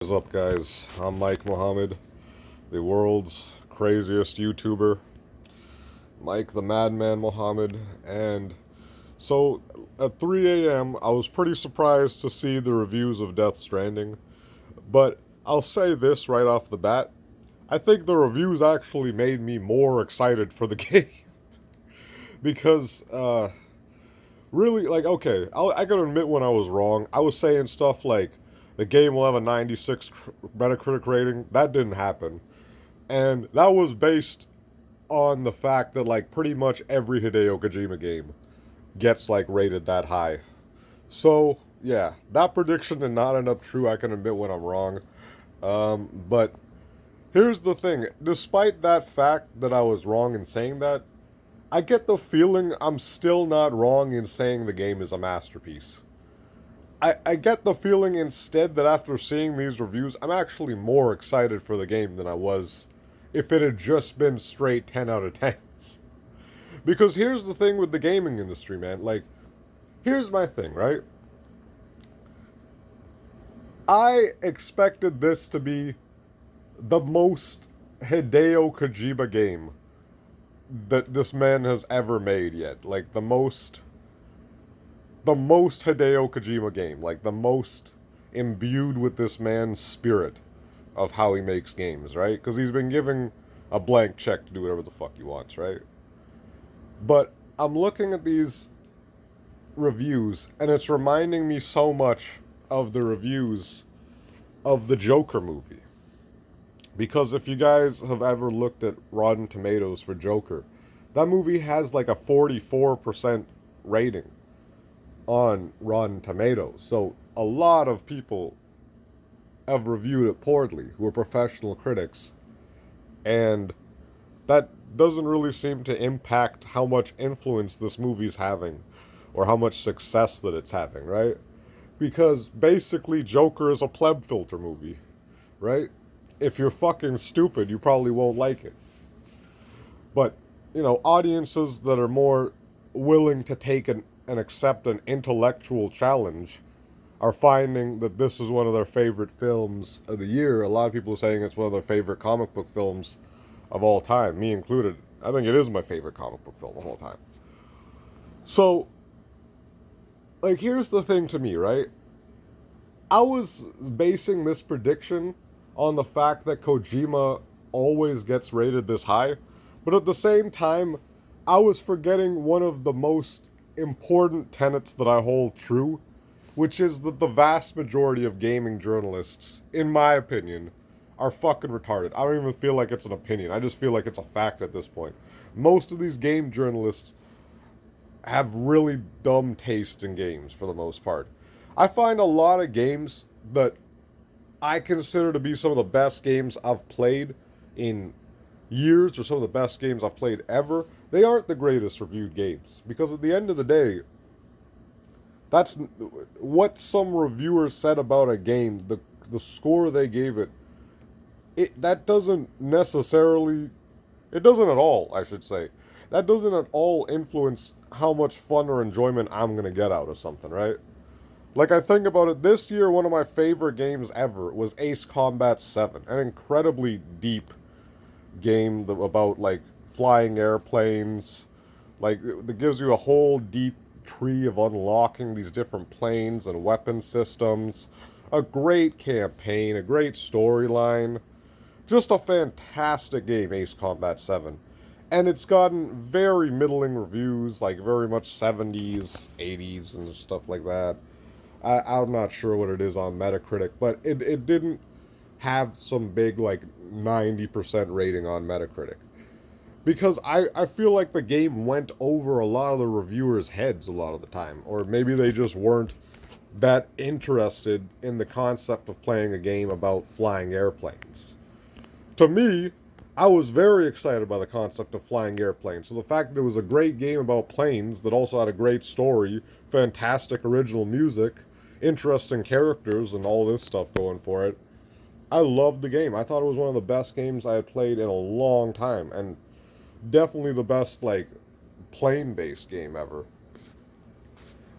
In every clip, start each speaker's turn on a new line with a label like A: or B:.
A: What's up, guys? I'm Mike Mohammed, the world's craziest YouTuber, Mike the Madman Mohammed. And so at 3 a.m., I was pretty surprised to see the reviews of Death Stranding. But I'll say this right off the bat, I think the reviews actually made me more excited for the game. Because, really, like, okay, I gotta admit when I was wrong. I was saying stuff like, the game will have a 96 Metacritic rating. That didn't happen. And that was based on the fact that, like, pretty much every Hideo Kojima game gets, like, rated that high. So, yeah, that prediction did not end up true. I can admit when I'm wrong. But here's the thing. Despite that fact that I was wrong in saying that, I get the feeling I'm still not wrong in saying the game is a masterpiece. I get the feeling instead that after seeing these reviews, I'm actually more excited for the game than I was if it had just been straight 10 out of 10s. Because here's the thing with the gaming industry, man. Like, here's my thing, right? I expected this to be the most Hideo Kojima game that this man has ever made yet. Like, the most Hideo Kojima game. Like, the most imbued with this man's spirit of how he makes games, right? Because he's been given a blank check to do whatever the fuck he wants, right? But I'm looking at these reviews, and it's reminding me so much of the reviews of the Joker movie. Because if you guys have ever looked at Rotten Tomatoes for Joker, that movie has like a 44% rating on Rotten Tomatoes. So a lot of people have reviewed it poorly who are professional critics, and that doesn't really seem to impact how much influence this movie's having or how much success that it's having, right? Because basically Joker is a pleb filter movie, right? If you're fucking stupid, you probably won't like it. But, audiences that are more willing to take and accept an intellectual challenge are finding that this is one of their favorite films of the year. A lot of people are saying it's one of their favorite comic book films of all time, me included. I think it is my favorite comic book film of all time. So, like, here's the thing to me, right? I was basing this prediction on the fact that Kojima always gets rated this high, but at the same time, I was forgetting one of the most important tenets that I hold true, which is that the vast majority of gaming journalists, in my opinion, are fucking retarded. I don't even feel like it's an opinion. I just feel like it's a fact at this point. Most of these game journalists have really dumb taste in games for the most part. I find a lot of games that I consider to be some of the best games I've played in years, or some of the best games I've played ever. They aren't the greatest reviewed games, because at the end of the day, that's what some reviewers said about a game, the score they gave it. That doesn't necessarily, it doesn't at all, I should say. That doesn't at all influence how much fun or enjoyment I'm going to get out of something, right? Like, I think about it, this year, one of my favorite games ever was Ace Combat 7. An incredibly deep game about, like, flying airplanes. Like, it gives you a whole deep tree of unlocking these different planes and weapon systems. A great campaign, a great storyline. Just a fantastic game, Ace Combat 7. And it's gotten very middling reviews, like very much 70s, 80s, and stuff like that. I'm not sure what it is on Metacritic, but it didn't have some big, like, 90% rating on Metacritic. Because I feel like the game went over a lot of the reviewers' heads a lot of the time. Or maybe they just weren't that interested in the concept of playing a game about flying airplanes. To me, I was very excited by the concept of flying airplanes. So the fact that it was a great game about planes that also had a great story, fantastic original music, interesting characters, and all this stuff going for it, I loved the game. I thought it was one of the best games I had played in a long time, and definitely the best, like, plane-based game ever.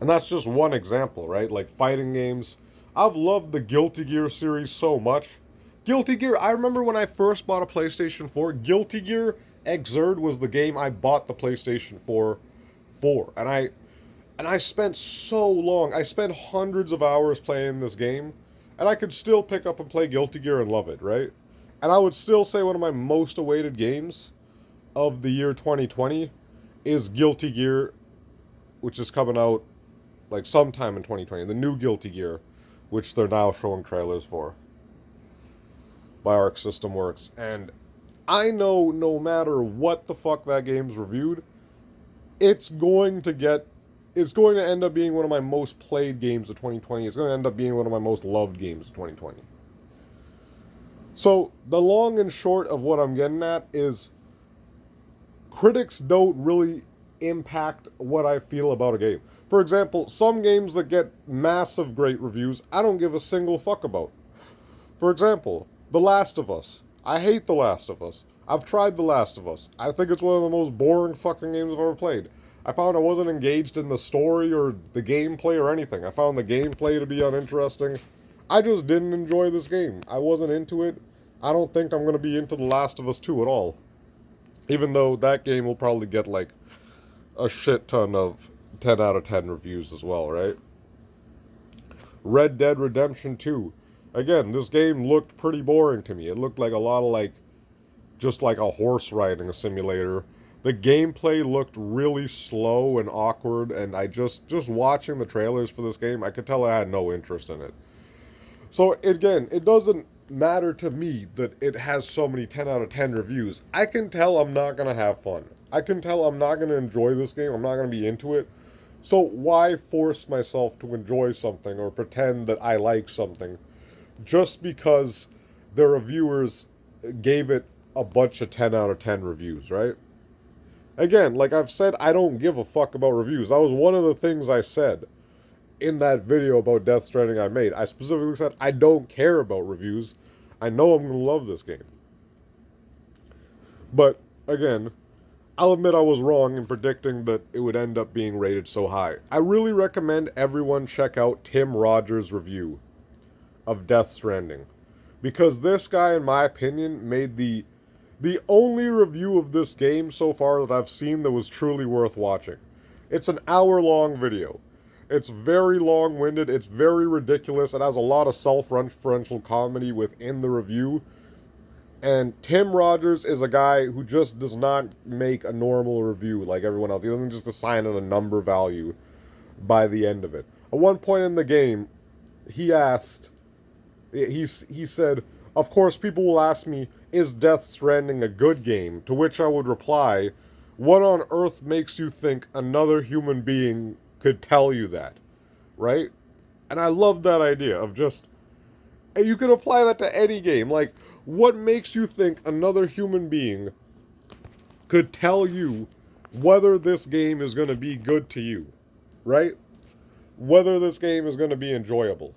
A: And that's just one example, right? Like, fighting games, I've loved the Guilty Gear series so much. Guilty Gear, I remember when I first bought a PlayStation 4, Guilty Gear Xrd was the game I bought the PlayStation 4 for. And I spent so long. I spent hundreds of hours playing this game, and I could still pick up and play Guilty Gear and love it, right? And I would still say one of my most awaited games of the year 2020 is Guilty Gear, which is coming out like sometime in 2020. The new Guilty Gear, which they're now showing trailers for by Arc System Works. And I know no matter what the fuck that game's reviewed, it's going to get it's going to end up being one of my most played games of 2020. It's going to end up being one of my most loved games of 2020. So, the long and short of what I'm getting at is critics don't really impact what I feel about a game. For example, some games that get massive great reviews, I don't give a single fuck about. For example, The Last of Us. I hate The Last of Us. I've tried The Last of Us. I think it's one of the most boring fucking games I've ever played. I found I wasn't engaged in the story or the gameplay or anything. I found the gameplay to be uninteresting. I just didn't enjoy this game. I wasn't into it. I don't think I'm going to be into The Last of Us 2 at all. Even though that game will probably get like a shit ton of 10 out of 10 reviews as well, right? Red Dead Redemption 2. Again, this game looked pretty boring to me. It looked like a lot of like just like a horse riding simulator. The gameplay looked really slow and awkward, and I just watching the trailers for this game, I could tell I had no interest in it. So again, it doesn't matter to me that it has so many 10 out of 10 reviews. I can tell I'm not going to have fun. I can tell I'm not going to enjoy this game. I'm not going to be into it. So why force myself to enjoy something or pretend that I like something just because the reviewers gave it a bunch of 10 out of 10 reviews, right? Again, like I've said, I don't give a fuck about reviews. That was one of the things I said in that video about Death Stranding I made. I specifically said I don't care about reviews. I know I'm going to love this game. But, again, I'll admit I was wrong in predicting that it would end up being rated so high. I really recommend everyone check out Tim Rogers' review of Death Stranding. Because this guy, in my opinion, made the only review of this game so far that I've seen that was truly worth watching. It's an hour-long video. It's very long-winded, it's very ridiculous, it has a lot of self-referential comedy within the review. And Tim Rogers is a guy who just does not make a normal review like everyone else. He doesn't just assign it a number value by the end of it. At one point in the game, he said, of course people will ask me, is Death Stranding a good game? To which I would reply, what on earth makes you think another human being could tell you that? Right? And I love that idea of just, you could apply that to any game. Like, what makes you think another human being could tell you whether this game is going to be good to you? Right? Whether this game is going to be enjoyable.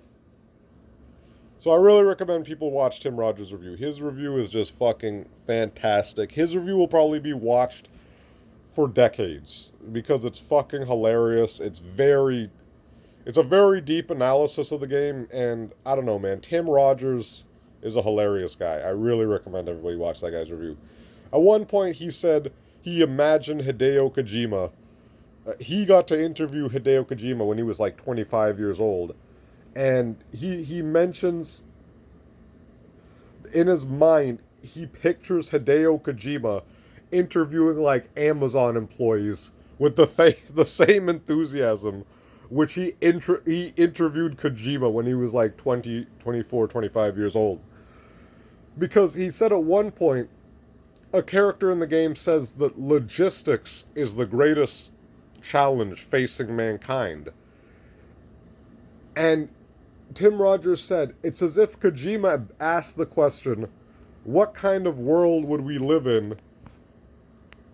A: So I really recommend people watch Tim Rogers' review. His review is just fucking fantastic. His review will probably be watched for decades because it's fucking hilarious. It's a very deep analysis of the game, and I don't know, man. Tim Rogers is a hilarious guy. I really recommend everybody watch that guy's review. At one point, he said he imagined Hideo Kojima. He got to interview Hideo Kojima when he was like 25 years old. And he mentions, in his mind, he pictures Hideo Kojima interviewing like Amazon employees with the same enthusiasm which he interviewed Kojima when he was like 20, 24, 25 years old. Because he said at one point, a character in the game says that logistics is the greatest challenge facing mankind. And Tim Rogers said, it's as if Kojima asked the question, what kind of world would we live in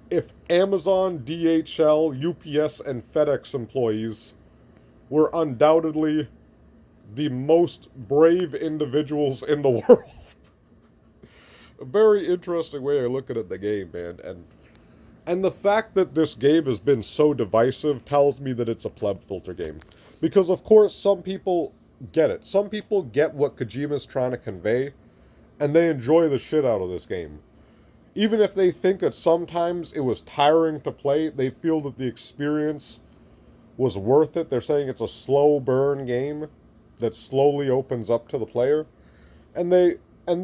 A: if Amazon, DHL, UPS, and FedEx employees were undoubtedly the most brave individuals in the world? A very interesting way of looking at the game, man. And the fact that this game has been so divisive tells me that it's a pleb filter game. Because, of course, some people get it. Some people get what Kojima's trying to convey, and they enjoy the shit out of this game. Even if they think that sometimes it was tiring to play, they feel that the experience was worth it. They're saying it's a slow burn game that slowly opens up to the player. And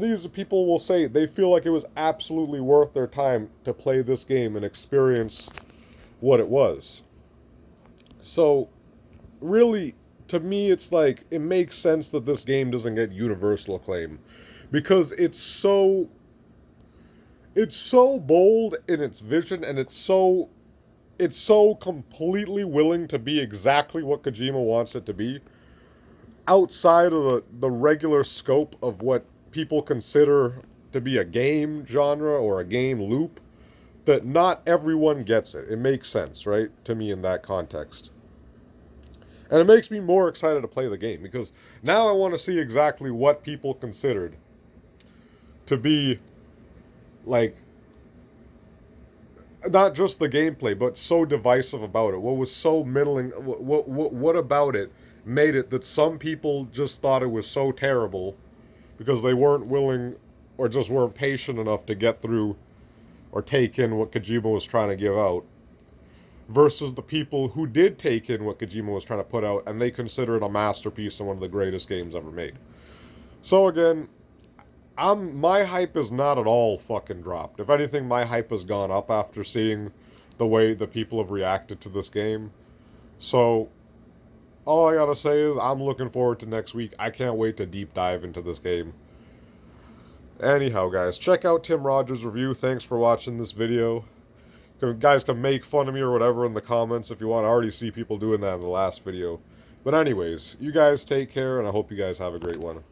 A: these people will say they feel like it was absolutely worth their time to play this game and experience what it was. So, really, to me, it's like it makes sense that this game doesn't get universal acclaim because it's so bold in its vision, and it's so completely willing to be exactly what Kojima wants it to be, outside of the regular scope of what people consider to be a game genre or a game loop, that not everyone gets it. It makes sense, right? To me, in that context. And it makes me more excited to play the game because now I want to see exactly what people considered to be, like, not just the gameplay, but so divisive about it. What was so middling? What about it made it that some people just thought it was so terrible because they weren't willing or just weren't patient enough to get through or take in what Kojima was trying to give out, versus the people who did take in what Kojima was trying to put out and they consider it a masterpiece and one of the greatest games ever made. So again, my hype is not at all fucking dropped. If anything, my hype has gone up after seeing the way the people have reacted to this game. So all I gotta say is I'm looking forward to next week. I can't wait to deep dive into this game. Anyhow, guys, check out Tim Rogers' review. Thanks for watching this video. You guys can make fun of me or whatever in the comments if you want. I already see people doing that in the last video. But anyways, you guys take care, and I hope you guys have a great one.